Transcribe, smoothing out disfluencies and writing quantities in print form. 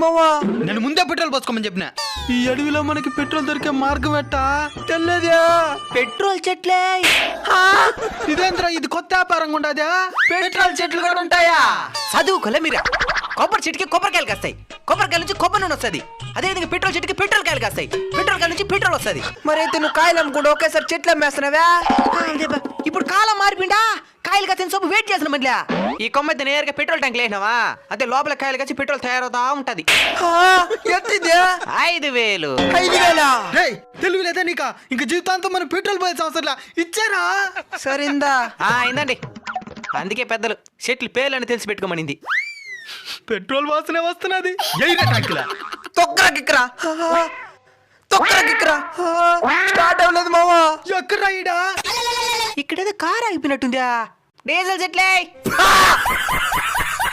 మావా. నేను ముందే పెట్రోల్ పోసుకోమని చెప్పిన. ఈ అడవిలో మనకి పెట్రోల్ దొరికే మార్గం ఎట్టా తెల్లదా? పెట్రోల్ చెట్లే. ఇదేంద్రా ఇది కొత్త వ్యాపారంగా ఉండదా? పెట్రోల్ చెట్లు కూడా ఉంటాయా? చదువుకోలే మీరా. కొబ్బరి చెట్టుకి కొబ్బరికాయలు కాస్తాయి, కొబ్బరికాయల నుంచి కొబ్బరి నూనె వస్తుంది. అదేవిధంగా పెట్రోల్ చెట్టుకి పెట్రోల్ కాయలు కాస్తాయి, పెట్రోల్ కాయల నుంచి పెట్రోల్ వస్తుంది. మరైతే నువ్వు కాయలు అమ్ముకుంటూ ఒకేసారి చెట్లు అమ్మేస్తున్నావా? ఇప్పుడు కాలం మారిపోయిందా? కాయలు కాసిన సోపు వెయిట్ చేసిన మధ్య ఈ కొమ్మ నేరుగా పెట్రోల్ ట్యాంక్ లేసినావా, అదే లోపల కాయలు కాసి పెట్రోల్ తయారవుతా ఉంటది. ఎంతిదే? 5,000. 5,000? రేయ్ తెలివి లేదా నీకా? ఇంక జీవితాంతం మనం పెట్రోల్ పోయాల్సిన అవసరం ఇచ్చారా? సరిందా? అయిందండి. అందుకే పెద్దలు చెట్లు పేర్లని తెలిసి పెట్టుకోమనింది. పెట్రోల్ వాసనే వస్తున్నది. తొక్కరా కిక్కరా, తొక్కరా కిక్కరా. స్టార్ట్ అవ్వలేదు మావా. ఎక్కడ రాయిడా? ఇక్కడేదో కారు ఆగిపోయినట్టుందా? డీజిల్ చెట్లే.